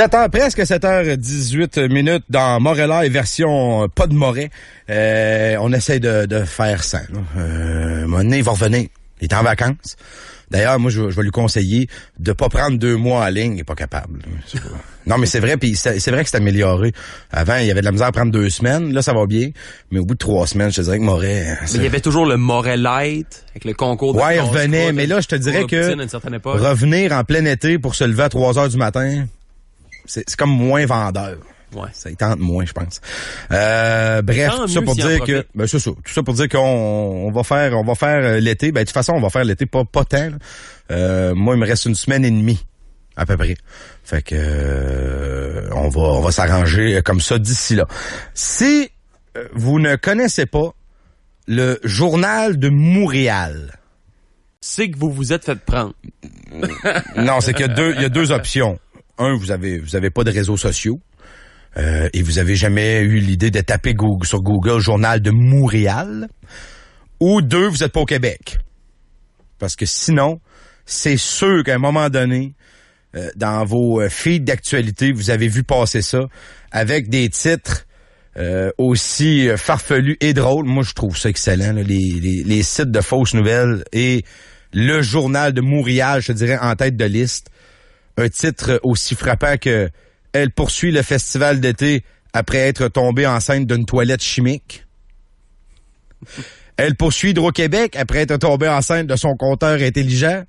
Presque 7h18 dans Montréal, version pas de Moret. On essaie de faire ça. Monet, il va revenir. Il est en vacances. D'ailleurs, moi, je vais lui conseiller de pas prendre 2 mois en ligne. Il est pas capable. Non, mais c'est vrai, puis c'est vrai que c'est amélioré. Avant, il y avait de la misère à prendre 2 semaines. Là, ça va bien. Mais au bout de 3 semaines, je te dirais que Moret... Mais il y avait toujours le Moret Light, avec le concours de... Ouais, il revenait. Mais là, je te dirais que revenir en plein été pour se lever à 3 heures du matin, c'est comme moins vendeur. Ouais. Ça y tente moins, je pense. Bref, tout ça pour dire que, c'est ça. Tout ça pour dire qu'on va faire l'été. Ben, de toute façon, on va faire l'été pas tant. Moi, il me reste 1 semaine et demie, à peu près. Fait que, on va s'arranger comme ça d'ici là. Si vous ne connaissez pas le Journal de Montréal. C'est que vous vous êtes fait prendre. Non, c'est qu'il y a 2 options. Un, vous avez pas de réseaux sociaux. Et vous avez jamais eu l'idée de taper sur Google Journal de Montréal. Ou 2, vous êtes pas au Québec. Parce que sinon, c'est sûr qu'à un moment donné, dans vos feeds d'actualité, vous avez vu passer ça avec des titres aussi farfelus et drôles. Moi, je trouve ça excellent, là, les sites de fausses nouvelles et le Journal de Montréal, je te dirais, en tête de liste. Un titre aussi frappant que « Elle poursuit le festival d'été après être tombée enceinte d'une toilette chimique. » Elle poursuit Hydro-Québec après être tombée enceinte de son compteur intelligent.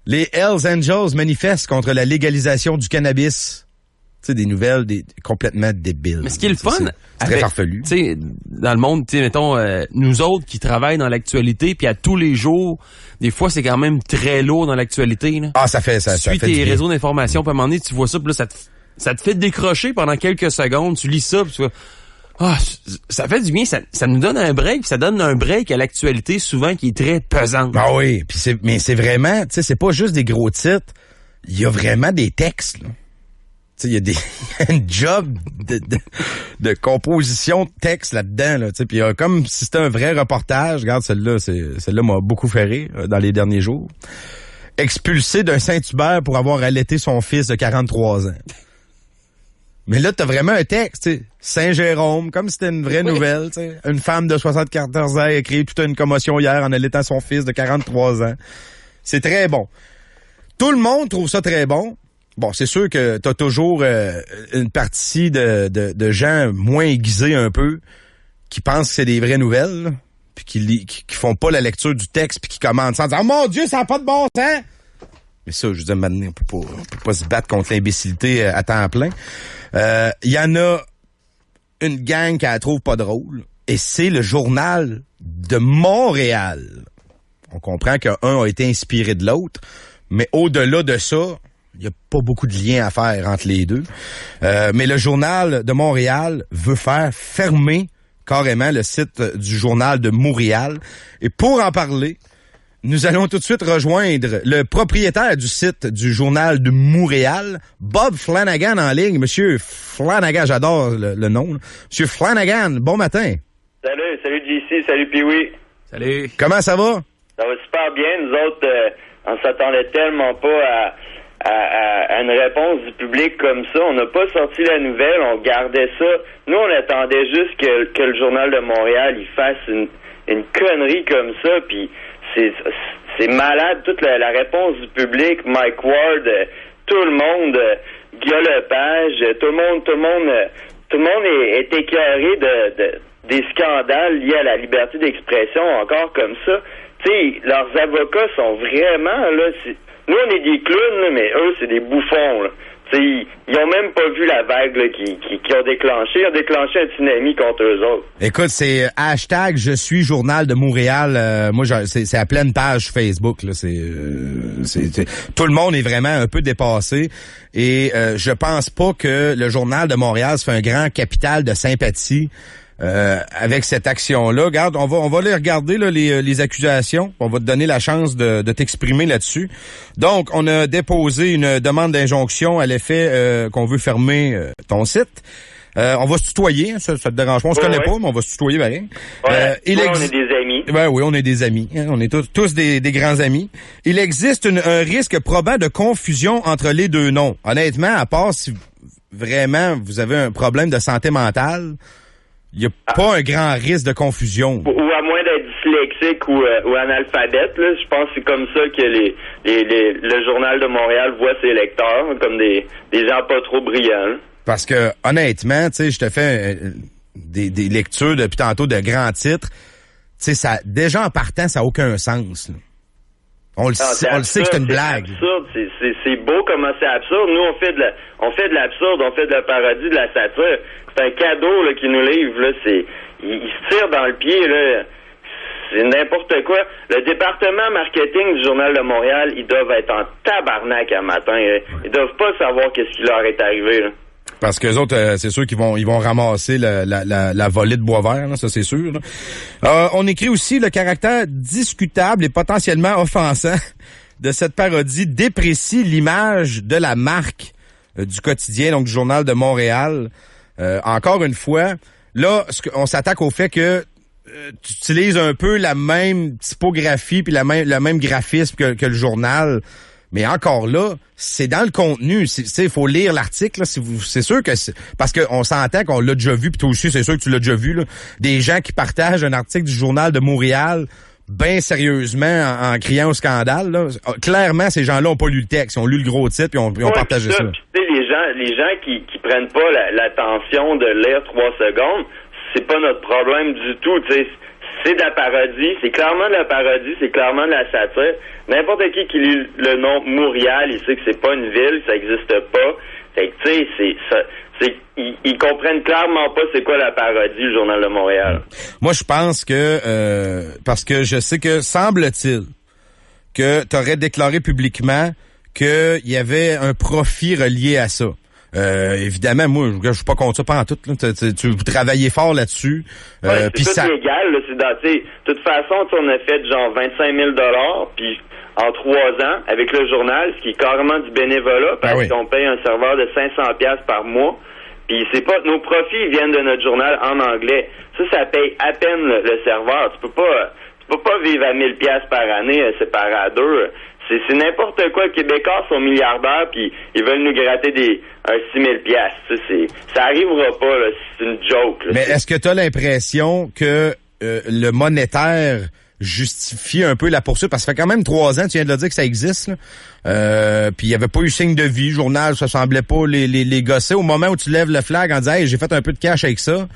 Les Hells Angels manifestent contre la légalisation du cannabis. Tu sais, des nouvelles complètement débiles. Mais ce qui est le fun, c'est très farfelu. Tu sais, dans le monde, tu sais, mettons, nous autres qui travaillent dans l'actualité, puis à tous les jours, des fois, c'est quand même très lourd dans l'actualité, là. Ah, ça fait tu suis tes réseaux d'information, puis à un moment donné, tu vois ça, puis là, ça te fait décrocher pendant quelques secondes, tu lis ça, puis tu vois, ça fait du bien, ça nous donne un break, puis ça donne un break à l'actualité, souvent, qui est très pesante. Ah oui, puis mais c'est vraiment, tu sais, c'est pas juste des gros titres, il y a vraiment des textes, là. Il y a une job de composition de texte là-dedans, là, puis comme si c'était un vrai reportage. Regarde, celle-là m'a beaucoup fait rire dans les derniers jours. Expulsé d'un Saint-Hubert pour avoir allaité son fils de 43 ans. Mais là, t'as vraiment un texte, tu sais. Saint-Jérôme, comme si c'était une vraie nouvelle, tu sais. Une femme de 74 ans a créé toute une commotion hier en allaitant son fils de 43 ans. C'est très bon. Tout le monde trouve ça très bon. Bon, c'est sûr que t'as toujours une partie de gens moins aiguisés un peu qui pensent que c'est des vraies nouvelles, là, puis qui font pas la lecture du texte puis qui commentent en disant « Oh mon Dieu, ça n'a pas de bon sens! » Mais ça, je veux dire, maintenant, on peut pas se battre contre l'imbécilité à temps plein. Il y en a une gang qui la trouve pas drôle, et c'est le Journal de Montréal. On comprend qu'un a été inspiré de l'autre, mais au-delà de ça, il n'y a pas beaucoup de liens à faire entre les deux. Mais le Journal de Montréal veut faire fermer carrément le site du Journal de Montréal. Et pour en parler, nous allons tout de suite rejoindre le propriétaire du site du Journal de Montréal, Bob Flanagan en ligne. Monsieur Flanagan, j'adore le nom. Monsieur Flanagan, bon matin. Salut JC, salut Pee-Wee. Salut. Comment ça va? Ça va super bien. Nous autres, on s'attendait tellement pas à une réponse du public comme ça. On n'a pas sorti la nouvelle, on gardait ça. Nous, on attendait juste que le Journal de Montréal il fasse une connerie comme ça, puis c'est malade, toute la réponse du public, Mike Ward, tout le monde, Guillaume Lepage, tout le monde est écœuré des scandales liés à la liberté d'expression, encore comme ça. Tu sais, leurs avocats sont vraiment, là, nous, on est des clowns, là, mais eux, c'est des bouffons, là. T'sais, ils ont même pas vu la vague là, qui ont déclenché. Ils ont déclenché un tsunami contre eux autres. Écoute, c'est hashtag je suis Journal de Montréal. Moi, c'est à pleine page Facebook. Là, tout le monde est vraiment un peu dépassé. Et je pense pas que le Journal de Montréal se fait un grand capital de sympathie avec cette action-là. Regarde, on va les regarder là, les accusations. On va te donner la chance de t'exprimer là-dessus. Donc, on a déposé une demande d'injonction à l'effet qu'on veut fermer ton site. On va se tutoyer, ça te dérange pas. On se connaît pas, mais on va se tutoyer, pareil. Ouais, on est des amis. Ben oui, on est des amis. Hein? On est tous des grands amis. Il existe un risque probant de confusion entre les deux noms. Honnêtement, à part si vraiment vous avez un problème de santé mentale, il n'y a pas un grand risque de confusion. Ou à moins d'être dyslexique ou analphabète, là, je pense que c'est comme ça que le Journal de Montréal voit ses lecteurs, comme des gens pas trop brillants. Parce que, honnêtement, tu sais, je te fais des lectures depuis tantôt de grands titres. Tu sais, ça, déjà en partant, ça n'a aucun sens. Là. On le sait que c'est une blague. C'est absurde, c'est beau comment c'est absurde. Nous, on fait de l'absurde, on fait de la parodie, de la satire. C'est un cadeau là, qu'ils nous livrent, là. Ils se tirent dans le pied, là. C'est n'importe quoi. Le département marketing du Journal de Montréal, ils doivent être en tabarnak un matin. Ils doivent pas savoir qu'est-ce qui leur est arrivé, là. Parce qu'eux autres, c'est sûr qu'ils vont ramasser la volée de bois vert, là, ça c'est sûr. On écrit aussi le caractère discutable et potentiellement offensant de cette parodie déprécie l'image de la marque du quotidien, donc du Journal de Montréal. Encore une fois, là, on s'attaque au fait que tu utilises un peu la même typographie puis le même graphisme que le journal. Mais encore là, c'est dans le contenu. Il faut lire l'article. Là, c'est sûr que parce qu'on s'entend qu'on l'a déjà vu, puis toi aussi, c'est sûr que tu l'as déjà vu. Là, des gens qui partagent un article du Journal de Montréal bien sérieusement en criant au scandale. Là. Clairement, ces gens-là ont pas lu le texte. Ils ont lu le gros titre puis ont partagé ça. Puis, les gens qui prennent pas l'attention de lire 3 secondes, c'est pas notre problème du tout. T'sais. C'est de la parodie, c'est clairement de la parodie, c'est clairement de la satire. N'importe qui lit le nom Montréal, il sait que c'est pas une ville, ça existe pas. Fait que tu sais, ils comprennent clairement pas c'est quoi la parodie, le Journal de Montréal. Moi, je pense que parce que je sais que semble-t-il que tu aurais déclaré publiquement qu'il y avait un profit relié à ça. Évidemment, moi, je suis pas contre ça pas en tout. Tu travaillez fort là-dessus. C'est tout légal. Là, de toute façon, on a fait genre 25 000 $, puis en 3 ans, avec le journal, ce qui est carrément du bénévolat, parce qu'on paye un serveur de 500$ par mois. Puis c'est pas nos profits viennent de notre journal en anglais. Ça paye à peine le serveur. Tu peux pas vivre à 1000$ par année séparé à deux. C'est n'importe quoi. Les Québécois sont milliardaires puis ils veulent nous gratter 6 000$. Ça arrivera pas, là. C'est une joke. Là. Mais est-ce que tu as l'impression que le monétaire justifie un peu la poursuite? Parce que ça fait quand même 3 ans, tu viens de le dire que ça existe. Puis il n'y avait pas eu signe de vie. Le journal, ça semblait pas les gosser. Au moment où tu lèves le flag en disant « Hey, j'ai fait un peu de cash avec ça »,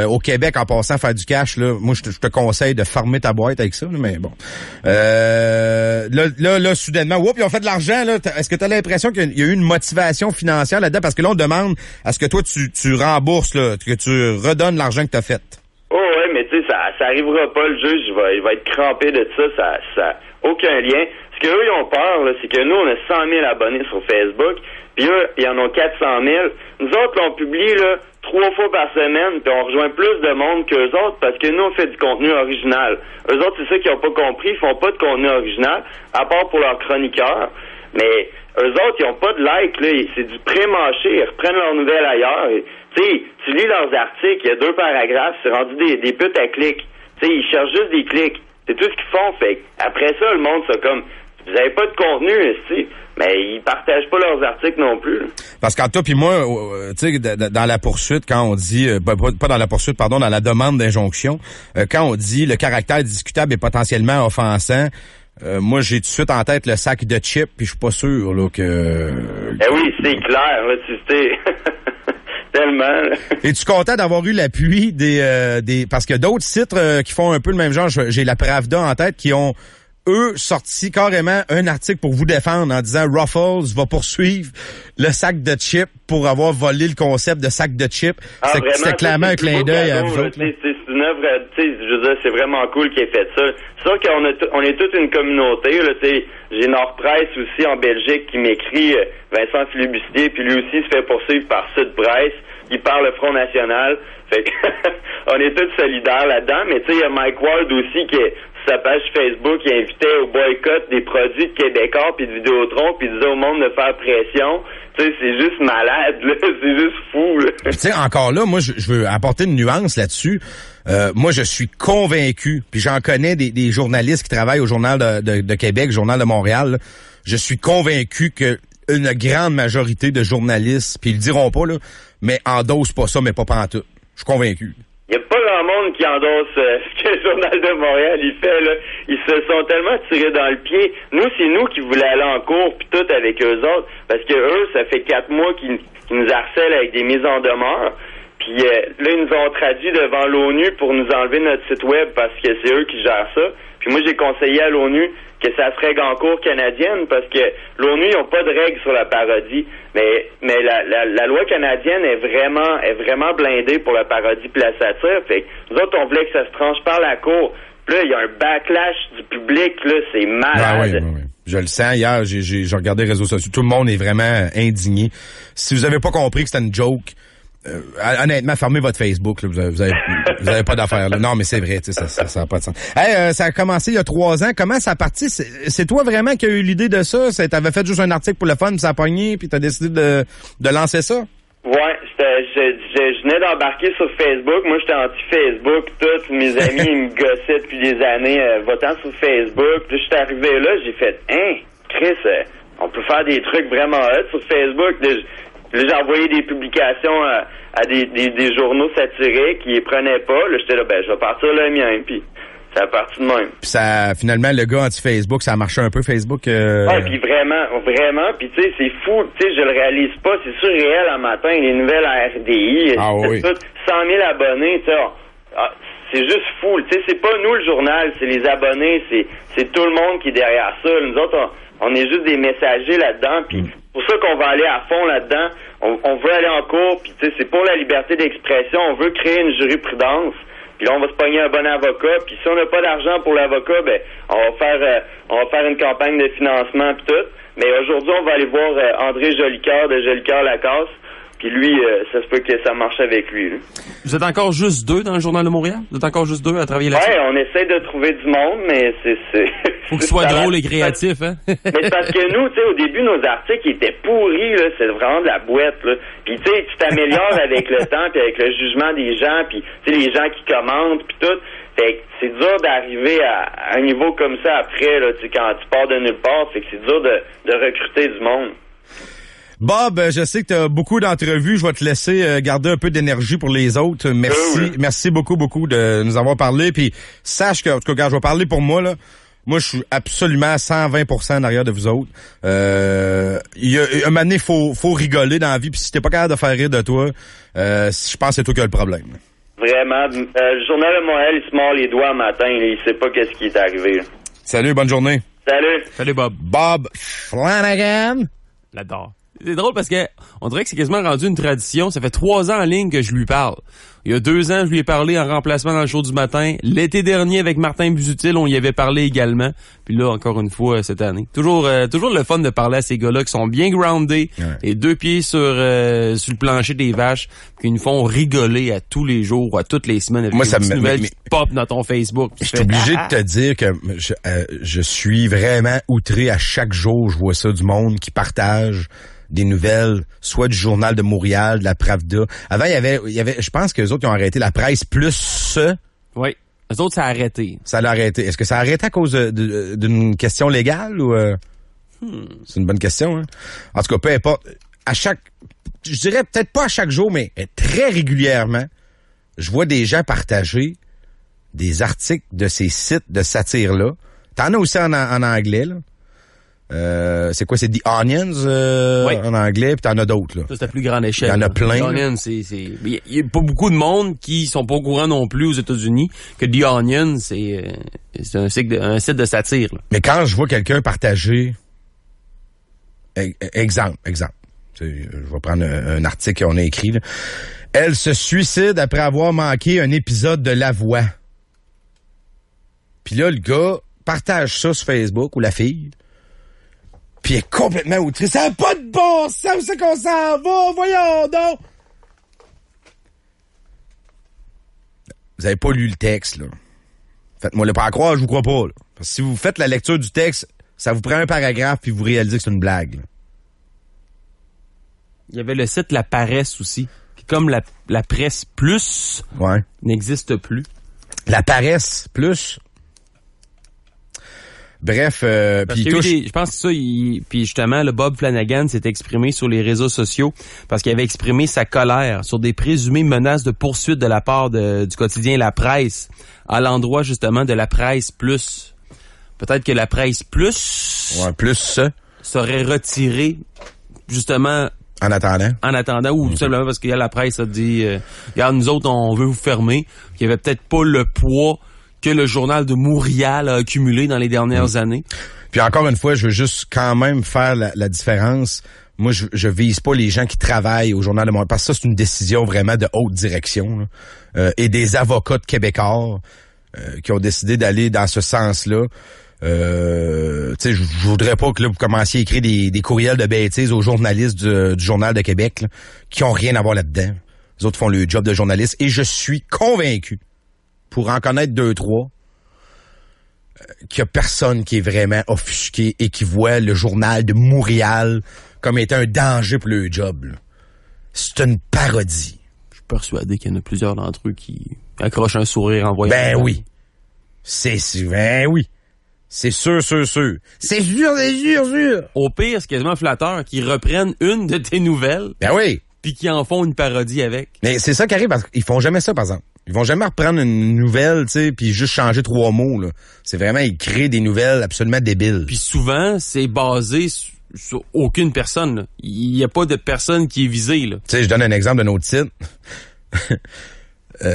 au Québec, en passant faire du cash, là, moi, je te conseille de farmer ta boîte avec ça, là, mais bon. Là, soudainement, ils ont fait de l'argent, là. Est-ce que tu as l'impression qu'il y a eu une motivation financière là-dedans? Parce que là, on demande à ce que toi, tu rembourses, là, que tu redonnes l'argent que tu as fait. Oh, ouais, mais tu sais, ça arrivera pas, le juge, il va être crampé de ça, aucun lien. Ce qu'eux, ils ont peur, là, c'est que nous, on a 100 000 abonnés sur Facebook, puis eux, ils en ont 400 000. Nous autres, là, on publie, là, 3 fois par semaine, puis on rejoint plus de monde qu'eux autres parce que nous, on fait du contenu original. Eux autres, c'est ça qu'ils n'ont pas compris, ils font pas de contenu original, à part pour leurs chroniqueurs. Mais eux autres, ils n'ont pas de like, là, c'est du pré-mâché, ils reprennent leurs nouvelles ailleurs. Tu sais, tu lis leurs articles, il y a 2 paragraphes, c'est rendu des putes à clics. Tu sais, ils cherchent juste des clics. C'est tout ce qu'ils font, fait après ça, le monde, c'est comme, vous avez pas de contenu, tu sais. Mais ils partagent pas leurs articles non plus. Parce qu'en toi puis moi, tu sais, dans la poursuite, quand on dit, pas dans la poursuite, pardon, dans la demande d'injonction, quand on dit le caractère discutable et potentiellement offensant, moi j'ai tout de suite en tête le sac de chips, puis je suis pas sûr là que. Oui, c'est clair, là, tu sais. Tellement. Là. Es-tu content d'avoir eu l'appui des parce que d'autres sites qui font un peu le même genre, j'ai la Pravda en tête, qui ont eux sorti carrément un article pour vous défendre en disant Ruffles va poursuivre le sac de chips pour avoir volé le concept de sac de chips. C'était clairement un clin d'œil à vous autres. C'est une œuvre, tu sais, je veux dire, c'est vraiment cool qu'il ait fait ça. C'est sûr qu'on est toute une communauté, là, tu sais. J'ai Nord-Presse aussi en Belgique qui m'écrit, Vincent Filibustier, puis lui aussi se fait poursuivre par Sud-Presse. Il parle le Front National. Fait que on est tous solidaires là-dedans, mais tu sais, il y a Mike Ward aussi qui est sur sa page Facebook, qui invitait au boycott des produits de Québécois puis de Vidéotron, puis disait au monde de faire pression. Tu sais, c'est juste malade, là. C'est juste fou, là. Tu sais, encore là, moi, je veux apporter une nuance là-dessus. Moi, je suis convaincu, puis j'en connais des journalistes qui travaillent au Journal de Québec, Journal de Montréal, là. Je suis convaincu que une grande majorité de journalistes, puis ils le diront pas, là, mais endossent pas ça, mais pas pantoute. Je suis convaincu. Il n'y a pas grand monde qui endosse ce que le Journal de Montréal il fait, là. Ils se sont tellement tirés dans le pied. Nous, c'est nous qui voulons aller en cours, puis tout avec eux autres, parce que eux, ça fait 4 mois qu'ils nous harcèlent avec des mises en demeure. Puis là, ils nous ont traduit devant l'ONU pour nous enlever notre site web parce que c'est eux qui gèrent ça. Puis moi, j'ai conseillé à l'ONU que ça se règle en cour canadienne parce que l'ONU, ils n'ont pas de règles sur la parodie. Mais la loi canadienne est vraiment blindée pour la parodie et la satire. Fait que nous autres, on voulait que ça se tranche par la cour. Puis là, il y a un backlash du public, là, c'est malade. Oui. Je le sens. Hier, j'ai regardé les réseaux sociaux. Tout le monde est vraiment indigné. Si vous avez pas compris que c'était une joke, honnêtement, fermez votre Facebook. Là. Vous avez pas d'affaires. Là. Non, mais c'est vrai, ça n'a pas de sens. Hey, ça a commencé il y a 3 ans. Comment ça a parti? C'est toi vraiment qui as eu l'idée de ça? T'avais fait juste un article pour le fun, puis ça a pogné, puis t'as décidé de lancer ça? Ouais, je venais d'embarquer sur Facebook. Moi, j'étais anti-Facebook. Tous mes amis, ils me gossaient depuis des années votant sur Facebook. Puis je suis arrivé là, j'ai fait « Chris, on peut faire des trucs vraiment hot sur Facebook. » Là, j'ai envoyé des publications à des journaux satiriques qui les prenaient pas. Là, j'étais là, je vais partir le mien. Puis ça a parti de même. Puis ça, finalement, le gars anti-Facebook, ça a marché un peu, Facebook? Ouais, puis vraiment. Puis tu sais, c'est fou. Tu sais, je le réalise pas. C'est surréel un matin. Les nouvelles à RDI. Ah oui. 100 000 abonnés, tu sais. C'est juste fou. Tu sais, c'est pas nous le journal, c'est les abonnés. C'est tout le monde qui est derrière ça. Nous autres, on est juste des messagers là-dedans. Puis pour ça qu'on va aller à fond là-dedans. On veut aller en cours. Puis tu sais, c'est pour la liberté d'expression. On veut créer une jurisprudence. Puis là, on va se pogner un bon avocat. Puis si on n'a pas d'argent pour l'avocat, on va faire une campagne de financement puis tout. Mais aujourd'hui, on va aller voir André Jolicoeur de Jolicoeur-Lacasse. Puis lui, ça se peut que ça marche avec lui. Là. Vous êtes encore juste 2 dans le Journal de Montréal? Vous êtes encore juste 2 à travailler là-dessus? Ouais, on essaie de trouver du monde, mais c'est faut que ce soit drôle et créatif, hein? Mais c'est parce que nous, tu sais, au début, nos articles étaient pourris, là. C'est vraiment de la boîte, là. Puis, tu sais, tu t'améliores avec le temps, puis avec le jugement des gens, puis, tu sais, les gens qui commentent, puis tout. Fait que c'est dur d'arriver à un niveau comme ça après, là, tu sais, quand tu pars de nulle part. Fait que c'est dur de recruter du monde. Bob, je sais que tu as beaucoup d'entrevues. Je vais te laisser garder un peu d'énergie pour les autres. Merci beaucoup de nous avoir parlé. Puis sache que, en tout cas, quand je vais parler pour moi, là, moi, je suis absolument à 120% derrière de vous autres. Il y a un moment donné, faut rigoler dans la vie. Puis si t'es pas capable de faire rire de toi, je pense que c'est toi qui as le problème. Vraiment. Le Journal de Montréal, il se mord les doigts le matin. Il sait pas qu'est-ce qui est arrivé. Là. Salut, bonne journée. Salut, Bob. Bob Flanagan. L'adore. C'est drôle parce que on dirait que c'est quasiment rendu une tradition. Ça fait 3 ans en ligne que je lui parle. Il y a 2 ans, je lui ai parlé en remplacement dans le show du matin. L'été dernier, avec Martin Busutil, on y avait parlé également. Puis là, encore une fois, cette année. Toujours le fun de parler à ces gars-là qui sont bien groundés, et 2 pieds sur le plancher des vaches, qui nous font rigoler à tous les jours, à toutes les semaines. Avec moi, ça me nouvelles qui pop dans ton Facebook. Je suis obligé de te dire que je suis vraiment outré à chaque jour. Je vois ça du monde qui partage des nouvelles, soit du Journal de Montréal, de la Pravda. Avant, il y avait, je pense que les autres, ils ont arrêté la presse plus. Oui. Les autres, ça a arrêté. Ça l'a arrêté. Est-ce que ça a arrêté à cause d'une question légale ou, C'est une bonne question, hein? En tout cas, peu importe. Je dirais peut-être pas à chaque jour, mais très régulièrement, je vois des gens partager des articles de ces sites de satire-là. T'en as aussi en anglais, là. C'est quoi, c'est The Onions en anglais, puis t'en as d'autres là. Ça c'est à plus grande échelle. Il y en a plein. The Onions, il y a pas beaucoup de monde qui sont pas au courant non plus aux États-Unis que The Onions c'est un site de satire. Là. Mais quand je vois quelqu'un partager, exemple, je vais prendre un article qu'on a écrit là. Elle se suicide après avoir manqué un épisode de La Voix. Puis là, le gars partage ça sur Facebook ou la fille. Puis elle est complètement outrée. Ça n'a pas de bon sens, où c'est qu'on s'en va? Voyons donc! Vous avez pas lu le texte, là. Faites-moi le pas à croire, je vous crois pas, là. Parce que si vous faites la lecture du texte, ça vous prend un paragraphe puis vous réalisez que c'est une blague, là. Il y avait le site La Paresse aussi. Puis comme la Presse Plus n'existe plus. La paresse, plus. Bref, puis je pense que ça, puis justement, le Bob Flanagan s'est exprimé sur les réseaux sociaux parce qu'il avait exprimé sa colère sur des présumées menaces de poursuite de la part du quotidien La Presse à l'endroit justement de La Presse Plus. Peut-être que La Presse Plus, plus ça, serait retiré justement en attendant ou tout simplement parce qu'il y a La Presse a dit regarde, nous autres on veut vous fermer, qu'il y avait peut-être pas le poids que le journal de Montréal a accumulé dans les dernières années. Puis encore une fois, je veux juste quand même faire la différence. Moi, je vise pas les gens qui travaillent au Journal de Montréal, parce que ça, c'est une décision vraiment de haute direction, et des avocats de Québécois qui ont décidé d'aller dans ce sens-là. Tu sais, je voudrais pas que là, vous commenciez à écrire des courriels de bêtises aux journalistes du Journal de Québec, là, qui ont rien à voir là-dedans. Les autres font le job de journaliste, et je suis convaincu, pour en connaître 2-3, qu'il y a personne qui est vraiment offusqué et qui voit le Journal de Montréal comme étant un danger pour le job, là. C'est une parodie. Je suis persuadé qu'il y en a plusieurs d'entre eux qui accrochent un sourire en voyant. Ben oui. Ben oui. C'est sûr. C'est sûr. Au pire, c'est quasiment flatteur qu'ils reprennent une de tes nouvelles. Ben oui. Puis qu'ils en font une parodie avec. Mais c'est ça qui arrive, parce qu'ils font jamais ça, par exemple. Ils vont jamais reprendre une nouvelle, tu sais, puis juste changer 3 mots, là. C'est vraiment, ils créent des nouvelles absolument débiles. Puis souvent, c'est basé sur aucune personne, là. Il y a pas de personne qui est visée, là. Tu sais, je donne un exemple d'un autre site.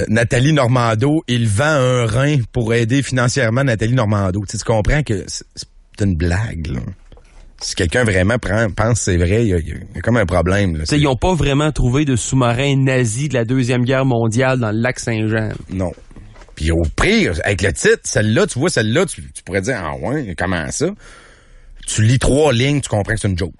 Nathalie Normando, il vend un rein pour aider financièrement Nathalie Normando. Tu comprends que c'est une blague, là. Si quelqu'un vraiment pense c'est vrai, il y a comme un problème. Là. Ils n'ont pas vraiment trouvé de sous-marin nazi de la Deuxième Guerre mondiale dans le lac Saint-Jean. Non. Puis au pire, avec le titre, celle-là, tu vois, celle-là, tu pourrais dire, ah ouais, comment ça? Tu lis 3 lignes, tu comprends que c'est une joke.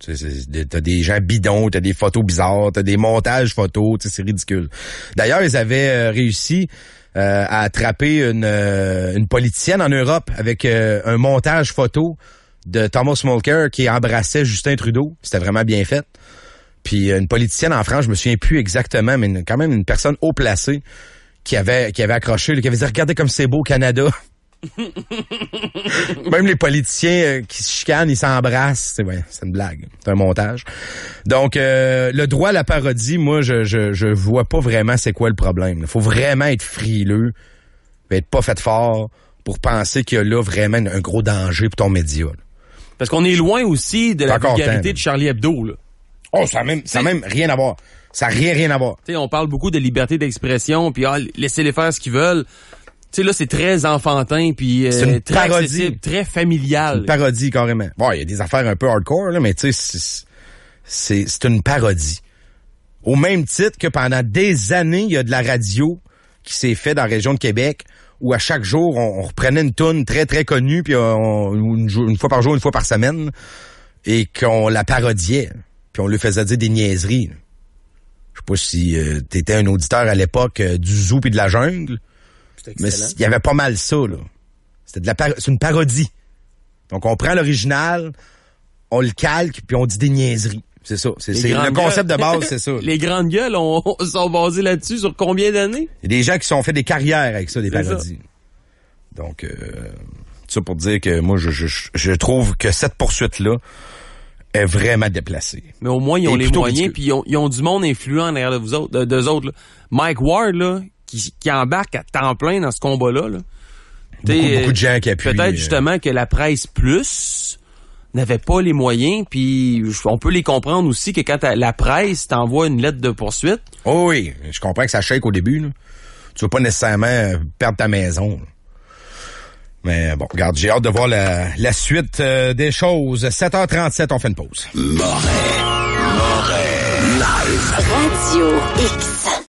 T'as des gens bidons, t'as des photos bizarres, t'as des montages photos, c'est ridicule. D'ailleurs, ils avaient réussi à attraper une politicienne en Europe avec un montage photo de Thomas Mulcair qui embrassait Justin Trudeau. C'était vraiment bien fait. Puis une politicienne en France, je me souviens plus exactement, mais quand même une personne haut placée qui avait accroché, qui avait dit « Regardez comme c'est beau au Canada ». Même les politiciens qui se chicanent, ils s'embrassent. C'est une blague. C'est un montage. Donc, le droit à la parodie, moi, je vois pas vraiment c'est quoi le problème. Il faut vraiment être frileux, être pas fait fort pour penser qu'il y a là vraiment un gros danger pour ton média. Là. Parce qu'on est loin aussi de la vulgarité de Charlie Hebdo, là. Oh, ça a même rien à voir. Ça n'a rien à voir. Tu sais, on parle beaucoup de liberté d'expression, puis laissez-les faire ce qu'ils veulent. Tu sais, là, c'est très enfantin, puis c'est une très parodie, accessible, très familial. Une parodie, carrément. Bon, il y a des affaires un peu hardcore, là, mais tu sais, c'est une parodie. Au même titre que pendant des années, il y a de la radio qui s'est fait dans la région de Québec, où à chaque jour, on reprenait une toune très, très connue, puis une fois par jour, une fois par semaine, et qu'on la parodiait, puis on lui faisait dire des niaiseries. Je sais pas si t'étais un auditeur à l'époque du Zoo puis de la Jungle, mais il y avait pas mal ça, là. C'était c'est une parodie. Donc, on prend l'original, on le calque, puis on dit des niaiseries. C'est ça. C'est le concept de base, c'est ça. Les grandes gueules sont basées là-dessus sur combien d'années? Il y a des gens qui sont fait des carrières avec ça, des parodies. Ça. Donc, ça pour dire que moi, je trouve que cette poursuite-là est vraiment déplacée. Mais au moins, ils ont les moyens, puis ils ont du monde influent en arrière de d'eux autres. Là. Mike Ward, là, qui embarque à temps plein dans ce combat-là. Là. Beaucoup de gens qui appuient. Peut-être justement que la presse plus n'avait pas les moyens, puis on peut les comprendre aussi que quand la presse t'envoie une lettre de poursuite. Oh oui, je comprends que ça shake au début. Là. Tu veux pas nécessairement perdre ta maison. Là. Mais bon, regarde, j'ai hâte de voir la suite des choses. 7h37, on fait une pause. Moret, live. Radio X.